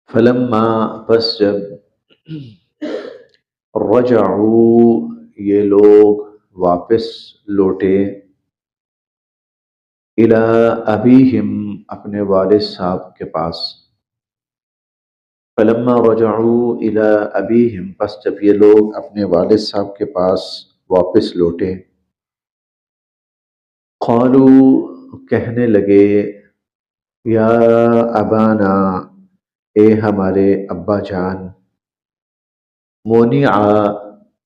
فلما پس جب رجعوا یہ لوگ واپس لوٹے الی ابیہم اپنے والد صاحب کے پاس. فلما رجعوا الی ابیہم پس جب یہ لوگ اپنے والد صاحب کے پاس واپس لوٹے قالوا کہنے لگے یا ابانا اے ہمارے ابا جان منع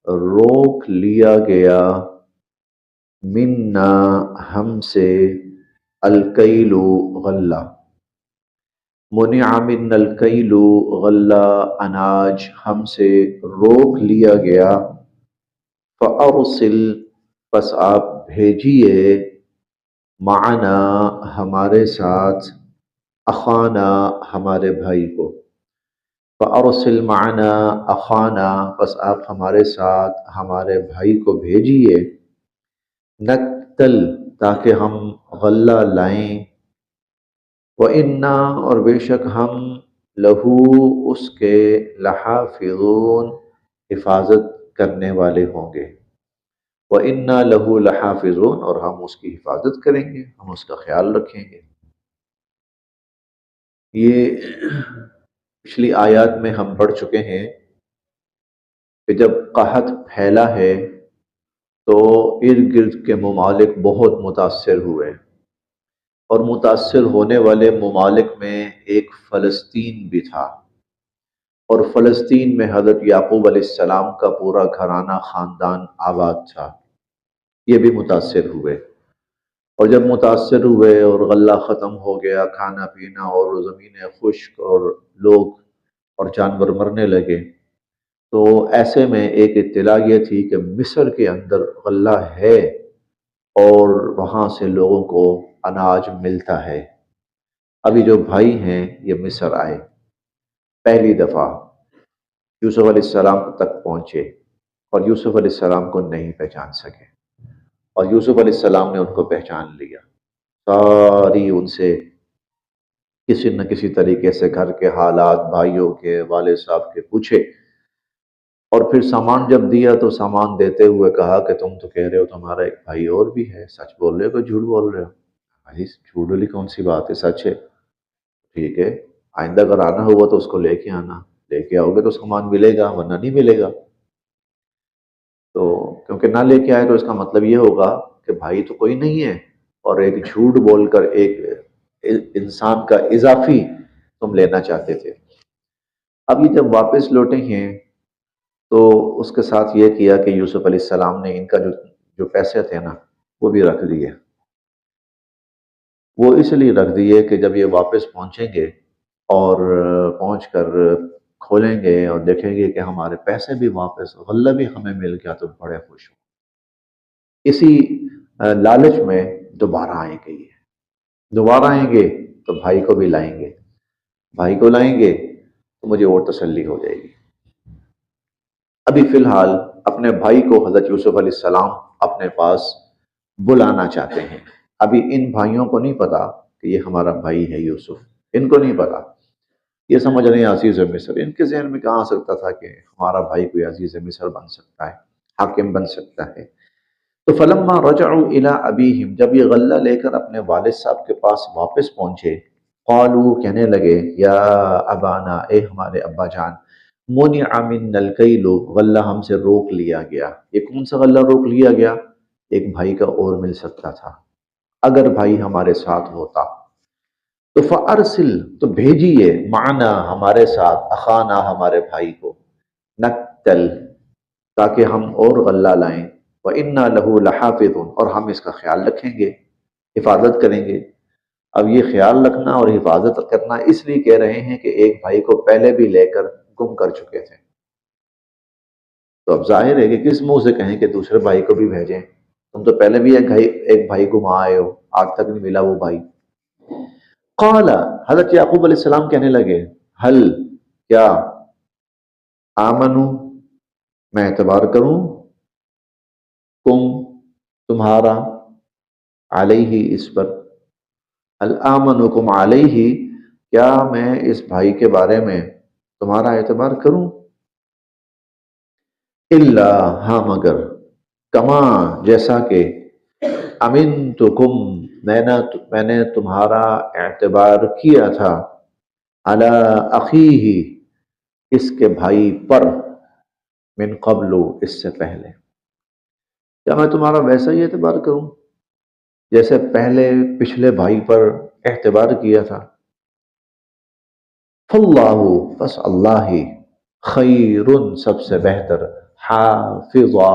روک لیا گیا منا ہم سے الکیل غلہ. منع من الکیل غلہ اناج ہم سے روک لیا گیا. فارسل پس آپ بھیجیے معنا ہمارے ساتھ اخانا ہمارے بھائی کو. فارسل معنا اخانا پس آپ ہمارے ساتھ ہمارے بھائی کو بھیجیے نقتل تاکہ ہم غلہ لائیں. وَإِنَّا اور بے شک ہم لہو اس کے لحافظون حفاظت کرنے والے ہوں گے. وَإِنَّا لَهُ لَحَافِظُونَ اور ہم اس کی حفاظت کریں گے، ہم اس کا خیال رکھیں گے. یہ پچھلی آیات میں ہم پڑھ چکے ہیں کہ جب قحط پھیلا ہے تو ارد گرد کے ممالک بہت متاثر ہوئے، اور متاثر ہونے والے ممالک میں ایک فلسطین بھی تھا، اور فلسطین میں حضرت یعقوب علیہ السلام کا پورا گھرانہ خاندان آباد تھا. یہ بھی متاثر ہوئے، اور جب متاثر ہوئے اور غلہ ختم ہو گیا، کھانا پینا اور زمینیں خشک اور لوگ اور جانور مرنے لگے، تو ایسے میں ایک اطلاع یہ تھی کہ مصر کے اندر غلہ ہے اور وہاں سے لوگوں کو اناج ملتا ہے. ابھی جو بھائی ہیں یہ مصر آئے، پہلی دفعہ یوسف علیہ السلام تک پہنچے، اور یوسف علیہ السلام کو نہیں پہچان سکے، اور یوسف علیہ السلام نے ان کو پہچان لیا. ساری ان سے کسی نہ کسی طریقے سے گھر کے حالات، بھائیوں کے، والد صاحب کے پوچھے، اور پھر سامان جب دیا تو سامان دیتے ہوئے کہا کہ تم تو کہہ رہے ہو تمہارا ایک بھائی اور بھی ہے، سچ بول رہے ہو کہ جھوٹ بول رہے ہو؟ بھائی جھوٹ والی کون سی بات ہے، سچ ہے. ٹھیک ہے، آئندہ اگر آنا ہوا تو اس کو لے کے آنا، لے کے آؤ گے تو سامان ملے گا ورنہ نہیں ملے گا. تو کیونکہ نہ لے کے آئے تو اس کا مطلب یہ ہوگا کہ بھائی تو کوئی نہیں ہے، اور ایک جھوٹ بول کر ایک انسان کا اضافی تم لینا چاہتے تھے. اب یہ جب واپس لوٹے ہیں تو اس کے ساتھ یہ کیا کہ یوسف علیہ السلام نے ان کا جو پیسے تھے نا وہ بھی رکھ دیے. وہ اس لیے رکھ دیے کہ جب یہ واپس پہنچیں گے اور پہنچ کر کھولیں گے اور دیکھیں گے کہ ہمارے پیسے بھی واپس، غلہ بھی ہمیں مل گیا تو بڑے خوش ہوں. اسی لالچ میں دوبارہ آئیں گے، یہ دوبارہ آئیں گے تو بھائی کو بھی لائیں گے، بھائی کو لائیں گے تو مجھے اور تسلی ہو جائے گی. ابھی فی الحال اپنے بھائی کو حضرت یوسف علیہ السلام اپنے پاس بلانا چاہتے ہیں. ابھی ان بھائیوں کو نہیں پتا کہ یہ ہمارا بھائی ہے یوسف، ان کو نہیں پتا. یہ سمجھ رہے ہیں عزیز مصر، ان کے ذہن میں کہاں آ سکتا تھا کہ ہمارا بھائی کوئی عزیز مصر بن سکتا ہے، حاکم بن سکتا ہے. تو فلما رجعوا الی ابیہم جب یہ غلہ لے کر اپنے والد صاحب کے پاس واپس پہنچے قالوا کہنے لگے یا ابانا اے ہمارے ابا جان منع منا الکیل غلہ ہم سے روک لیا گیا. یہ کون سا غلہ روک لیا گیا؟ ایک بھائی کا اور مل سکتا تھا اگر بھائی ہمارے ساتھ ہوتا. تو فارسل تو بھیجیے معنا ہمارے ساتھ اخانا ہمارے بھائی کو نقتل تاکہ ہم اور غلہ لائیں. وَإِنَّا لَهُ لَحَافِظُونَ اور ہم اس کا خیال رکھیں گے، حفاظت کریں گے. اب یہ خیال رکھنا اور حفاظت کرنا اس لیے کہہ رہے ہیں کہ ایک بھائی کو پہلے بھی لے کر گم کر چکے تھے، تو اب ظاہر ہے کہ کس منہ سے کہیں کہ دوسرے بھائی کو بھی بھیجیں. تم تو پہلے بھی ایک بھائی گما آئے ہو، آج تک نہیں ملا وہ بھائی. قال حضرت یعقوب علیہ السلام کہنے لگے حل کیا آمنو میں اعتبار کروں کم تمہارا علیہ اس پر، الامنکم علیہ کیا میں اس بھائی کے بارے میں تمہارا اعتبار کروں؟ الا، ہاں مگر، کما، جیسا کہ، امنتکم، میں نے تمہارا اعتبار کیا تھا، علی اخیہ، اس کے بھائی پر، من قبل، اس سے پہلے۔ کیا میں تمہارا ویسا ہی اعتبار کروں جیسے پہلے پچھلے بھائی پر اعتبار کیا تھا؟ فاللہ، بس اللہ ہی، خیر، سب سے بہتر، حافظا،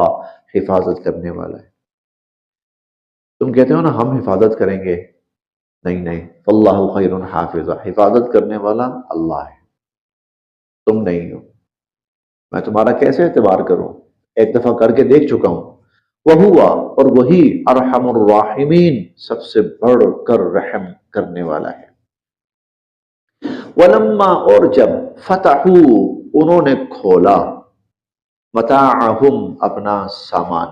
حفاظت کرنے والا ہے۔ تم کہتے ہو نا ہم حفاظت کریں گے، نہیں نہیں، فاللہ خیر حافظا، حفاظت کرنے والا اللہ ہے، تم نہیں ہو۔ میں تمہارا کیسے اعتبار کروں؟ ایک دفعہ کر کے دیکھ چکا ہوں۔ وہوا، اور وہی، ارحم الراحمین، سب سے بڑھ کر رحم کرنے والا ہے۔ ولما، اور جب، فتحوا، انہوں نے کھولا، متاعہم، اپنا سامان،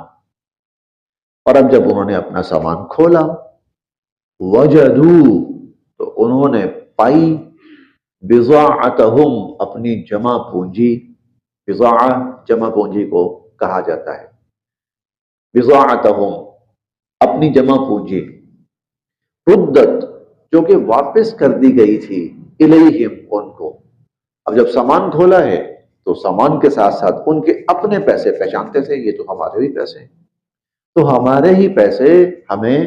اور اب جب انہوں نے اپنا سامان کھولا، وجدوا، تو انہوں نے پائی، بضاعتہم، اپنی جمع پونجی، بضاعہ جمع پونجی کو کہا جاتا ہے، بضاعتہم، اپنی جمع پونجی، ردت، جو کہ واپس کر دی گئی تھی، الیہم، ان کو۔ اب جب سامان کھولا ہے تو سامان کے ساتھ ساتھ ان کے اپنے پیسے پہچانتے تھے، یہ تو ہمارے ہی پیسے ہیں، تو ہمارے ہی پیسے ہمیں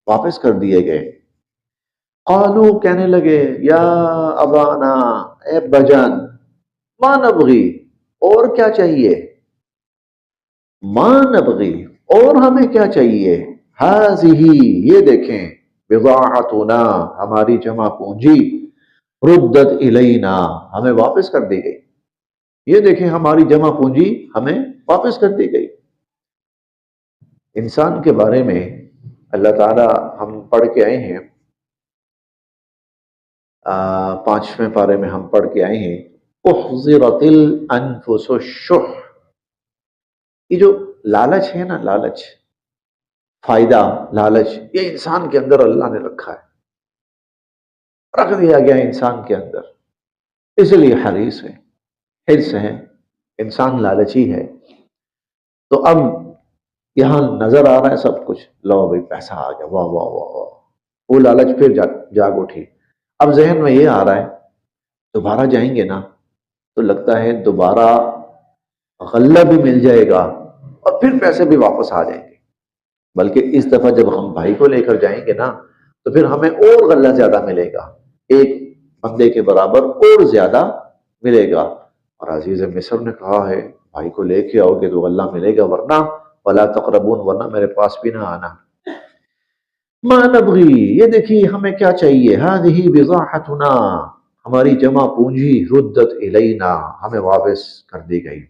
واپس کر دیے گئے۔ قالو، کہنے لگے، یا ابانا، اے بجان، ما نبغی، اور کیا چاہیے، ما نبغی، اور ہمیں کیا چاہیے، ہذہ، یہ دیکھیں، بضاعتنا، ہماری جمع پونجی، ردت الینا، ہمیں واپس کر دی گئی، یہ دیکھیں ہماری جمع پونجی ہمیں واپس کر دی گئی۔ انسان کے بارے میں اللہ تعالی، ہم پڑھ کے آئے ہیں، 5ویں پارے میں ہم پڑھ کے آئے ہیں، احضرت الانفس الشح، یہ جو لالچ ہے نا، لالچ، فائدہ، لالچ، یہ انسان کے اندر اللہ نے رکھا ہے، رکھ دیا گیا انسان کے اندر، اس لیے حریص ہے، حرص ہے، انسان لالچی ہے۔ تو اب یہاں نظر آ رہا ہے سب کچھ، لو بھائی پیسہ آ گیا، واہ واہ واہ واہ، وہ لالچ پھر جاگ اٹھی۔ اب ذہن میں یہ آ رہا ہے، دوبارہ جائیں گے نا تو لگتا ہے دوبارہ غلہ بھی مل جائے گا اور پھر پیسے بھی واپس آ جائیں گے، بلکہ اس دفعہ جب ہم بھائی کو لے کر جائیں گے نا تو پھر ہمیں اور غلہ زیادہ ملے گا، ایک بندے کے برابر اور زیادہ ملے گا۔ اور عزیز مصر نے کہا ہے بھائی کو لے کے آؤ گے تو غلہ ملے گا، ورنہ ولا تقربون، ورنہ میرے پاس بھی نہ آنا۔ ما نبغی، یہ دیکھیے ہمیں کیا چاہیے، ہذہ بضاعتنا، ہماری جمع پونجی، ردت الینا، ہمیں واپس کر دی گئی۔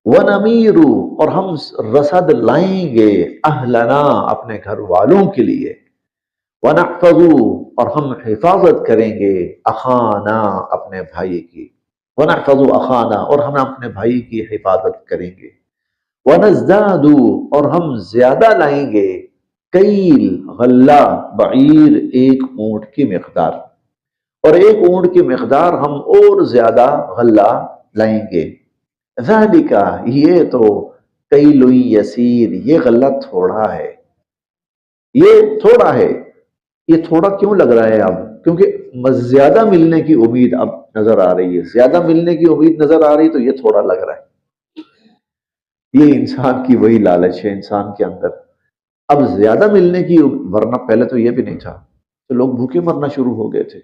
وَنَمِيرُ، اور ہم رسد لائیں گے، اہلنا، اپنے گھر والوں کے لیے، وَنَحْفَظُ، اور ہم حفاظت کریں گے، اخانا، اپنے بھائی کی، وَنَحْفَظُ اخانا، اور ہم اپنے بھائی کی حفاظت کریں گے، وَنَزْدَادُ، اور ہم زیادہ لائیں گے، کیل، غلہ، بعیر، ایک اونٹ کی مقدار، اور ایک اونٹ کی مقدار ہم اور زیادہ غلہ لائیں گے۔ ذالک، یہ تو، کیل یسیر، یہ غلہ تھوڑا ہے، یہ تھوڑا ہے۔ یہ تھوڑا کیوں لگ رہا ہے اب؟ کیونکہ زیادہ ملنے کی امید اب نظر آ رہی ہے، زیادہ ملنے کی امید نظر آ رہی، تو یہ تھوڑا لگ رہا ہے۔ یہ انسان کی وہی لالچ ہے انسان کے اندر، اب زیادہ ملنے کی، ورنہ پہلے تو یہ بھی نہیں تھا، تو لوگ بھوکے مرنا شروع ہو گئے تھے۔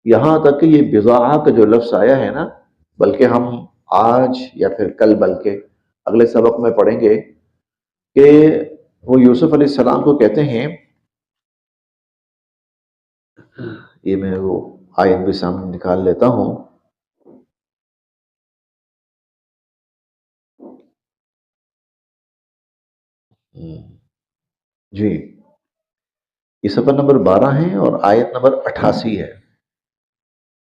یہاں تک کہ یہ بضاعہ کا جو لفظ آیا ہے نا، بلکہ ہم آج یا پھر کل، بلکہ اگلے سبق میں پڑھیں گے کہ وہ یوسف علیہ السلام کو کہتے ہیں، یہ میں وہ آیت بھی سامنے نکال لیتا ہوں، جی، یہ صفحہ نمبر 12 ہے اور آیت نمبر 88 ہے۔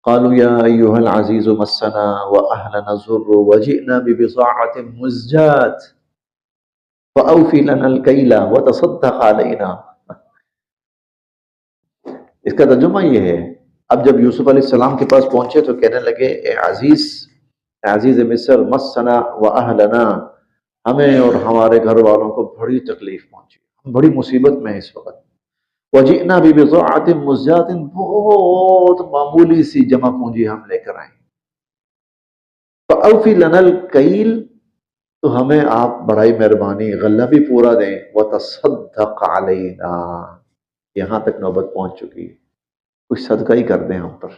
قالوا يا أيها العزيز مسنا وأهلنا الضر وجئنا ببضاعة مزجاة فأوفي لنا الكيل وتصدق علينا۔ اس کا ترجمہ یہ ہے، اب جب یوسف علیہ السلام کے پاس پہنچے تو کہنے لگے اے عزیز مصر مسنا و اہلنا، ہمیں اور ہمارے گھر والوں کو بڑی تکلیف پہنچی، ہم بڑی مصیبت میں ہیں اس وقت، وجئنا ببضاعۃ مزجاۃ، بہت معمولی سی جمع پونجی ہم لے کر آئے، فأوفی لنا الکیل، تو ہمیں آپ بڑائی مہربانی غلہ بھی پورا دیں، وتصدق علینا، یہاں تک نوبت پہنچ چکی ہے، کچھ صدقہ ہی کر دیں ہم پر،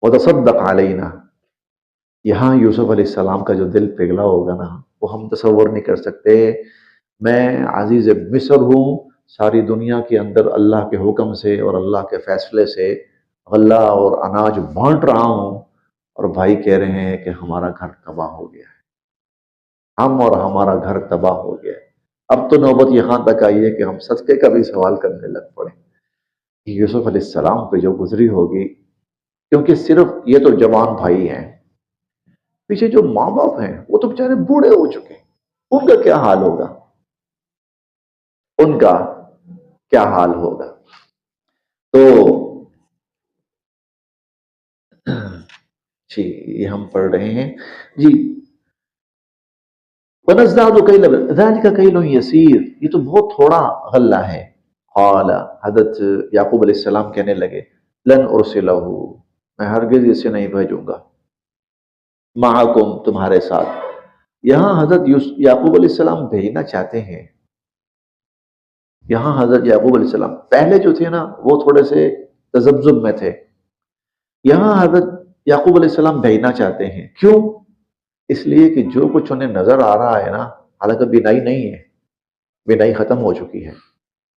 وتصدق علینا، یہاں یوسف علیہ السلام کا جو دل پگھلا ہوگا نا، وہ ہم تصور نہیں کر سکتے۔ میں عزیز مصر ہوں، ساری دنیا کے اندر اللہ کے حکم سے اور اللہ کے فیصلے سے غلہ اور اناج بانٹ رہا ہوں، اور بھائی کہہ رہے ہیں کہ ہمارا گھر تباہ ہو گیا ہے، ہم اور ہمارا گھر تباہ ہو گیا ہے۔ اب تو نوبت یہاں تک آئی ہے کہ ہم صدقے کا بھی سوال کرنے لگ پڑے۔ یوسف علیہ السلام پہ جو گزری ہوگی، کیونکہ صرف یہ تو جوان بھائی ہیں، پیچھے جو ماں باپ ہیں وہ تو بیچارے بوڑھے ہو چکے ہیں، ان کا کیا حال ہوگا، ان کا کیا حال ہوگا؟ تو جی یہ ہم پڑھ رہے ہیں جی، وَنَزْدَادُ كَيْلَ ذَلِكَ كَيْلٌ يَسِيرٌ، یہ تو بہت تھوڑا غلہ ہے۔ قال، حضرت یعقوب علیہ السلام کہنے لگے، لن ارسلہ، میں ہرگز اسے نہیں بھیجوں گا، معکم، تمہارے ساتھ۔ یہاں حضرت یعقوب علیہ السلام بھیجنا چاہتے ہیں، یہاں حضرت یعقوب علیہ السلام پہلے جو تھے نا وہ تھوڑے سے تذبذب میں تھے، یہاں حضرت یعقوب علیہ السلام بھیجنا چاہتے ہیں، کیوں؟ اس لیے کہ جو کچھ انہیں نظر آ رہا ہے نا، حالانکہ بینائی نہیں ہے، بینائی ختم ہو چکی ہے،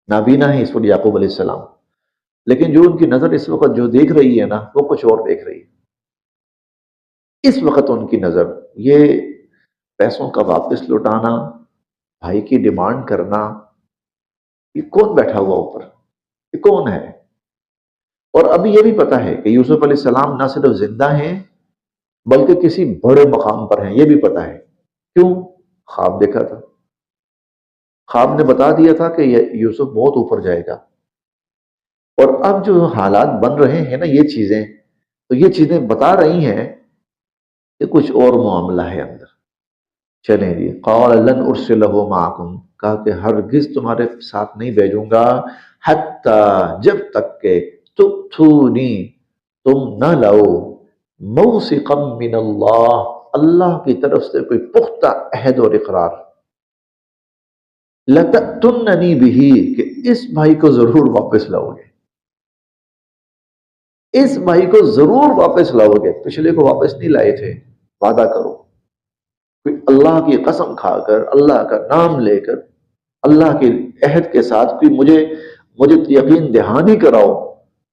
نابینا ہے اس وقت یعقوب علیہ السلام، لیکن جو ان کی نظر اس وقت جو دیکھ رہی ہے نا وہ کچھ اور دیکھ رہی ہے۔ اس وقت ان کی نظر یہ پیسوں کا واپس لوٹانا، بھائی کی ڈیمانڈ کرنا، یہ کون بیٹھا ہوا اوپر، یہ کون ہے؟ اور ابھی یہ بھی پتا ہے کہ یوسف علیہ السلام نہ صرف زندہ ہیں بلکہ کسی بڑے مقام پر ہیں، یہ بھی پتا ہے، کیوں؟ خواب دیکھا تھا، خواب نے بتا دیا تھا کہ یہ یوسف بہت اوپر جائے گا، اور اب جو حالات بن رہے ہیں نا یہ چیزیں، تو یہ چیزیں بتا رہی ہیں کہ کچھ اور معاملہ ہے اندر۔ چلیں جی، قال لن ارسلہ معکم، کہا کہ ہرگز تمہارے ساتھ نہیں بھیجوں گا، حتی، جب تک کہ تؤتونی، تم نہ لاؤ، موثقا من اللہ، اللہ کی طرف سے کوئی پختہ عہد اور اقرار، لتأتوننی بہ، کہ اس بھائی کو ضرور واپس لاؤ گے، اس بھائی کو ضرور واپس لاؤ گے، پچھلے کو واپس نہیں لائے تھے، وعدہ کرو، کوئی اللہ کی قسم کھا کر، اللہ کا نام لے کر، اللہ کے عہد کے ساتھ کوئی مجھے یقین دہانی کراؤ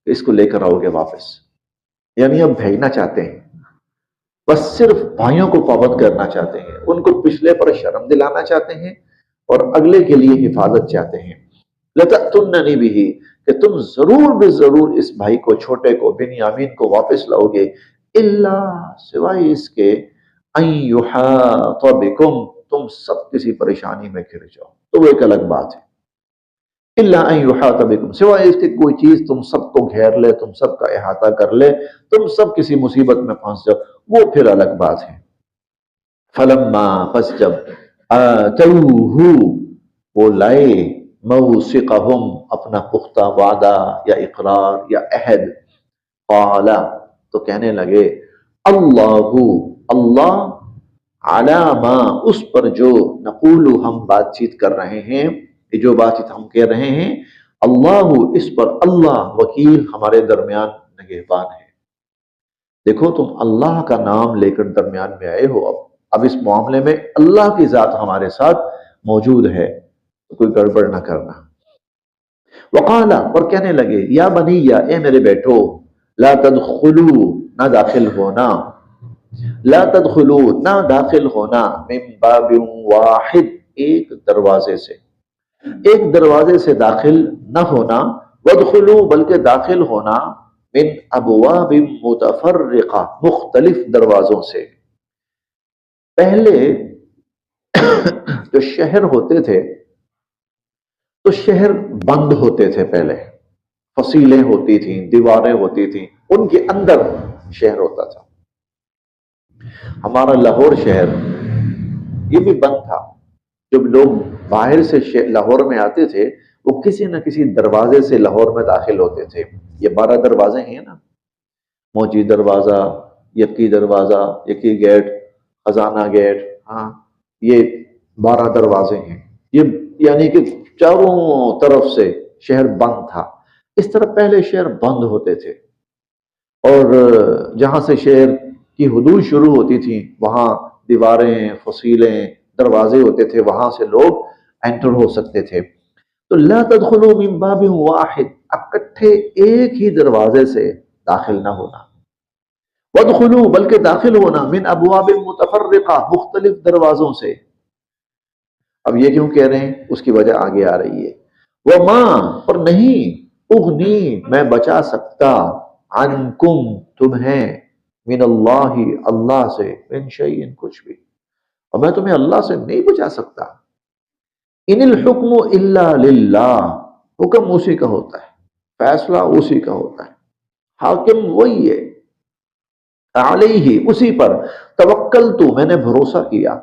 کہ اس کو لے کر آؤ گے واپس۔ یعنی اب بھیجنا چاہتے ہیں، بس صرف بھائیوں کو پابند کرنا چاہتے ہیں، ان کو پچھلے پر شرم دلانا چاہتے ہیں اور اگلے کے لیے حفاظت چاہتے ہیں۔ لَتَأْتُنَّنِي بِهِ، کہ تم ضرور بے ضرور اس بھائی کو، چھوٹے کو، بنیامین کو واپس لاؤ گے، الا، سوائے اس کے، ان یحاط بکم، تم سب کسی پریشانی میں گر جاؤ، تو وہ ایک الگ بات ہے، الا ان یحاط بکم، سوائے اس کے کوئی چیز تم سب کو گھیر لے، تم سب کا احاطہ کر لے، تم سب کسی مصیبت میں پھنس جاؤ، وہ پھر الگ بات ہے۔ فلما، پس جب، آتوہ، وہ لائے، موثقہم، اپنا پختہ وعدہ یا اقرار یا عہد، قال، تو کہنے لگے، اللہ، اللہ، علی ما، اس پر جو، نقول، ہم بات چیت کر رہے ہیں، یہ جو بات چیت ہم کہہ رہے ہیں، اللہ، اس پر اللہ، وکیل، ہمارے درمیان نگہبان ہے۔ دیکھو تم اللہ کا نام لے کر درمیان میں آئے ہو، اب اس معاملے میں اللہ کی ذات ہمارے ساتھ موجود ہے، تو کوئی گڑبڑ نہ کرنا۔ وقالا، اور کہنے لگے، یا بنی، یا اے میرے بیٹو، لا تدخلوا، نہ داخل ہونا، لا تدخلوا، نہ داخل ہونا، من باب واحد، ایک دروازے سے، ایک دروازے سے داخل نہ ہونا، وادخلوا، بلکہ داخل ہونا، من ابواب متفرقہ، مختلف دروازوں سے۔ پہلے جو شہر ہوتے تھے تو شہر بند ہوتے تھے پہلے، فصیلیں ہوتی تھیں، دیواریں ہوتی تھیں، ان کے اندر شہر ہوتا تھا۔ ہمارا لاہور شہر یہ بھی بند تھا۔ جب لوگ باہر سے لاہور میں آتے تھے وہ کسی نہ کسی دروازے سے لاہور میں داخل ہوتے تھے۔ یہ 12 دروازے ہیں نا، موچی دروازہ، یکی دروازہ، یکی گیٹ، خزانہ گیٹ، ہاں یہ 12 دروازے ہیں۔ یہ یعنی کہ چاروں طرف سے شہر بند تھا۔ اس طرح پہلے شہر بند ہوتے تھے، اور جہاں سے شہر کی حدود شروع ہوتی تھیں وہاں دیواریں، فصیلیں، دروازے ہوتے تھے، وہاں سے لوگ انٹر ہو سکتے تھے۔ تو لا تدخلوا من باب واحد، اکٹھے ایک ہی دروازے سے داخل نہ ہونا، وادخلوا بلکہ داخل ہونا من ابواب متفرقہ، مختلف دروازوں سے۔ اب یہ کیوں کہہ رہے ہیں، اس کی وجہ آگے آ رہی ہے۔ وما، اور نہیں، اغنی میں بچا سکتا، عنکم تمہیں، من اللہ اللہ سے، من شیء کچھ بھی، اور میں تمہیں اللہ سے نہیں بچا سکتا۔ ان الحکم الا للہ، حکم اسی کا ہوتا ہے، فیصلہ اسی کا ہوتا ہے، حاکم وہی ہے۔ علیہ، اسی پر، توکلت، میں نے بھروسہ کیا،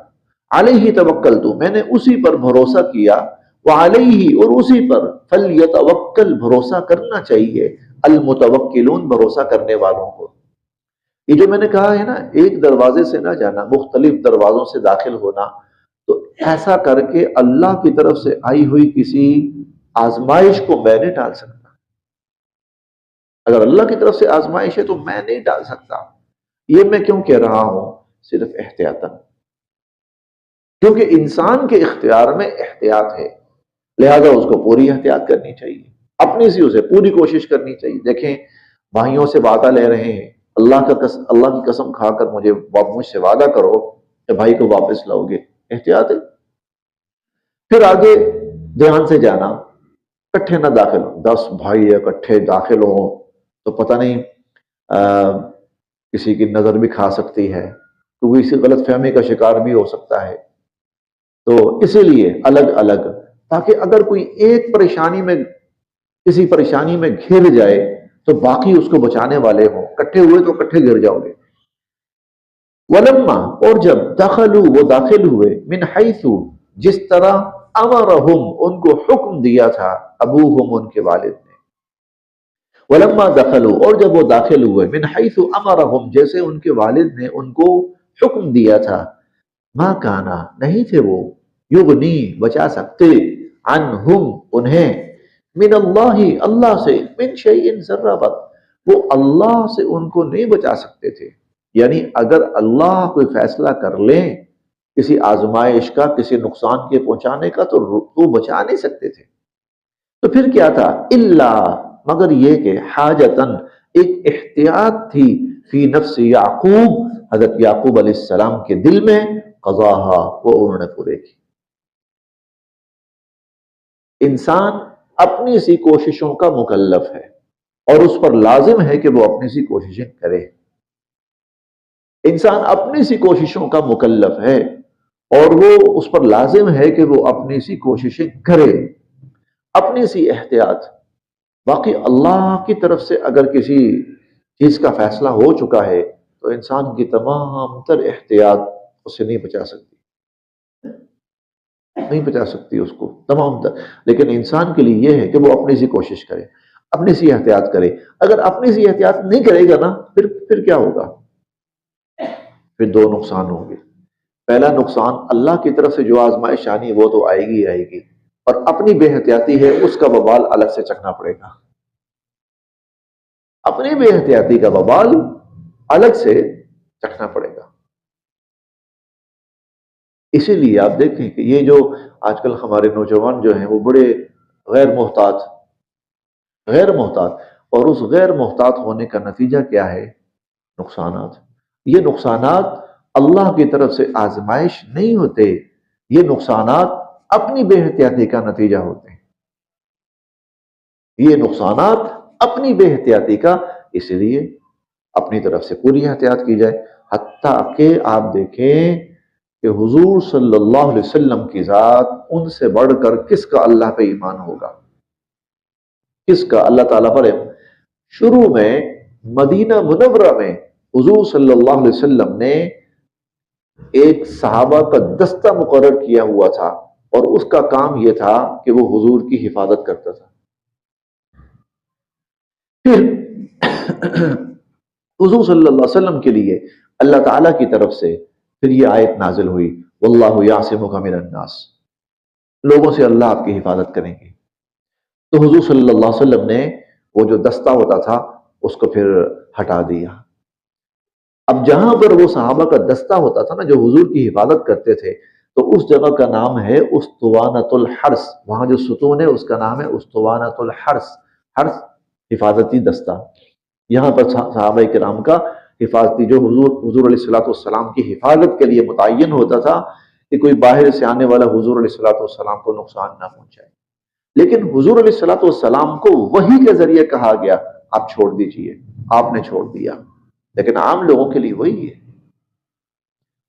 علیہ توکلت، میں نے اسی پر بھروسہ کیا، وعلیہ، اور اسی پر، فلیتوکل، بھروسہ کرنا چاہیے، المتوکلون، بھروسہ کرنے والوں کو۔ یہ جو میں نے کہا ہے نا، ایک دروازے سے نہ جانا، مختلف دروازوں سے داخل ہونا، تو ایسا کر کے اللہ کی طرف سے آئی ہوئی کسی آزمائش کو میں نہیں ڈال سکتا۔ اگر اللہ کی طرف سے آزمائش ہے تو میں نہیں ڈال سکتا۔ یہ میں کیوں کہہ رہا ہوں؟ صرف احتیاطاً، کیونکہ انسان کے اختیار میں احتیاط ہے، لہذا اس کو پوری احتیاط کرنی چاہیے، اپنی سی اسے پوری کوشش کرنی چاہیے۔ دیکھیں، بھائیوں سے وعدہ لے رہے ہیں، اللہ کی قسم کھا کر مجھ سے وعدہ کرو کہ بھائی کو واپس لاؤ گے، احتیاط ہے۔ پھر آگے دھیان سے جانا، کٹھے نہ داخل ہو، 10 بھائی اکٹھے داخل ہوں تو پتہ نہیں کسی کی نظر بھی کھا سکتی ہے، تو وہ اسی غلط فہمی کا شکار بھی ہو سکتا ہے۔ تو اسی لیے الگ الگ، تاکہ اگر کوئی ایک پریشانی میں، کسی پریشانی میں گھر جائے تو باقی اس کو بچانے والے ہوں۔ کٹھے ہوئے تو کٹھے گر جاؤ گے۔ ولما، اور جب، دخلوا، وہ داخل ہوئے، من حیث، جس طرح، امرہم، ان کو حکم دیا تھا، ابوہم، ان کے والد نے۔ ولما دخلوا، اور جب وہ داخل ہوئے، من حیث امرہم، جیسے ان کے والد نے ان کو حکم دیا تھا، ما کانا، نہیں تھے وہ، یغنی، بچا سکتے، عنہم، انہیں، من اللہ، اللہ سے، من شیء، ذرہ بت، وہ اللہ سے ان کو نہیں بچا سکتے تھے۔ یعنی اگر اللہ کوئی فیصلہ کر لیں کسی آزمائش کا، کسی نقصان کے پہنچانے کا، تو وہ بچا نہیں سکتے تھے۔ تو پھر کیا تھا؟ الا، مگر یہ کہ، حاجتن، ایک احتیاط تھی، فی نفس یعقوب، حضرت یعقوب علیہ السلام کے دل میں، قضاہا، وہ انہوں نے پورے کی۔ انسان اپنی سی کوششوں کا مکلف ہے، اور اس پر لازم ہے کہ وہ اپنی سی کوششیں کرے۔ انسان اپنی سی کوششوں کا مکلف ہے، اور وہ اس پر لازم ہے کہ وہ اپنی سی کوششیں کرے، اپنی سی احتیاط۔ باقی اللہ کی طرف سے اگر کسی چیز کا فیصلہ ہو چکا ہے تو انسان کی تمام تر احتیاط اسے نہیں بچا سکتی، نہیں بچا سکتی اس کو تمام تر۔ لیکن انسان کے لیے یہ ہے کہ وہ اپنی سی کوشش کرے، اپنی سی احتیاط کرے۔ اگر اپنی سی احتیاط نہیں کرے گا نا، پھر کیا ہوگا؟ پھر 2 نقصان ہوں گے۔ پہلا نقصان، اللہ کی طرف سے جو آزمائش آنی وہ تو آئے گی آئے گی، اور اپنی بے احتیاطی ہے اس کا وبال الگ سے چکھنا پڑے گا۔ اپنی بے احتیاطی کا وبال الگ سے چکھنا پڑے گا۔ اسی لیے آپ دیکھیں کہ یہ جو آج کل ہمارے نوجوان جو ہیں وہ بڑے غیر محتاط، اور اس غیر محتاط ہونے کا نتیجہ کیا ہے؟ نقصانات۔ یہ نقصانات اللہ کی طرف سے آزمائش نہیں ہوتے، یہ نقصانات اپنی بے احتیاطی کا نتیجہ ہوتے ہیں، یہ نقصانات اپنی بے احتیاطی کا۔ اس لیے اپنی طرف سے پوری احتیاط کی جائے، حتیٰ کہ آپ دیکھیں کہ حضور صلی اللہ علیہ وسلم کی ذات، ان سے بڑھ کر کس کا اللہ پہ ایمان ہوگا؟ کس کا؟ اللہ تعالیٰ پر۔ شروع میں مدینہ منورہ میں حضور صلی اللہ علیہ وسلم نے ایک صحابہ کا دستہ مقرر کیا ہوا تھا، اور اس کا کام یہ تھا کہ وہ حضور کی حفاظت کرتا تھا۔ پھر حضور صلی اللہ علیہ وسلم کے لیے اللہ تعالیٰ کی طرف سے پھر یہ آیت نازل ہوئی، واللہ یعصمک من الناس، لوگوں سے اللہ آپ کی حفاظت کریں گے۔ تو حضور صلی اللہ علیہ وسلم نے وہ جو دستہ ہوتا تھا اس کو پھر ہٹا دیا۔ اب جہاں پر وہ صحابہ کا دستہ ہوتا تھا نا جو حضور کی حفاظت کرتے تھے، تو اس جگہ کا نام ہے اسطوانۃ الحرس، وہاں جو ستون ہے اس کا نام ہے اسطوانۃ الحرس، حرس حفاظتی دستہ۔ یہاں پر صحابہ کرام کا حفاظتی جو حضور علیہ الصلوۃ والسلام کی حفاظت کے لیے متعین ہوتا تھا کہ کوئی باہر سے آنے والا حضور علیہ الصلوۃ والسلام کو نقصان نہ پہنچائے، لیکن حضور علیہ الصلوۃ والسلام کو وحی کے ذریعے کہا گیا آپ چھوڑ دیجئے، آپ نے چھوڑ دیا، لیکن عام لوگوں کے لیے وہی ہے،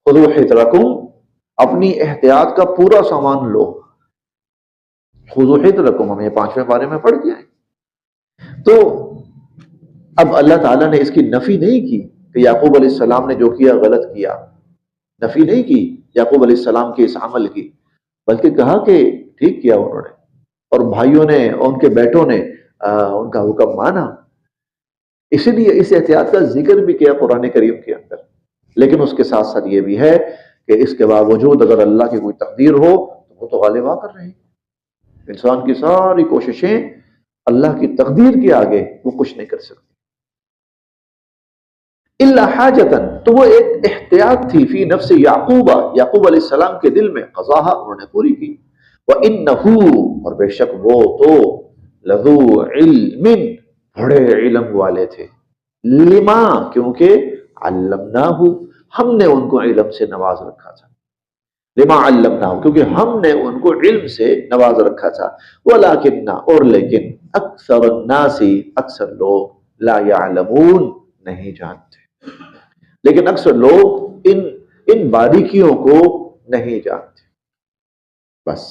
خذوا حذرکم، اپنی احتیاط کا پورا سامان لو، خذوا حذرکم، ہم یہ 5ویں پارے میں پڑھ کے آئے۔ تو اب اللہ تعالیٰ نے اس کی نفی نہیں کی کہ یعقوب علیہ السلام نے جو کیا غلط کیا، نفی نہیں کی یعقوب علیہ السلام کے اس عمل کی، بلکہ کہا کہ ٹھیک کیا انہوں نے، اور بھائیوں نے ان کے بیٹوں نے ان کا حکم مانا، اسی لیے اس احتیاط کا ذکر بھی کیا قرآن کریم کے اندر۔ لیکن اس کے ساتھ ساتھ یہ بھی ہے کہ اس کے باوجود اگر اللہ کی کوئی تقدیر ہو تو وہ تو غالب آ کر رہے گی، انسان کی ساری کوششیں اللہ کی تقدیر کے آگے وہ کچھ نہیں کر سکتے۔ الا حاجتن، تو وہ ایک احتیاط تھی فی نفس یعقوب، یعقوب علیہ السلام کے دل میں، قضاہا انہوں نے پوری کی، وَإِنَّهُ، اور بے شک وہ تو، لذو علم، بڑے علم والے تھے، لما، کیونکہ علمناہ، ہم نے ان کو علم سے نواز رکھا تھا، لما علمناہ، کیونکہ ہم نے ان کو علم سے نواز رکھا تھا، ولیکن، اور لیکن، اکثر الناس، اکثر لوگ، لا یعلمون، نہیں جانتے، لیکن اکثر لوگ ان باریکیوں کو نہیں جانتے۔ بس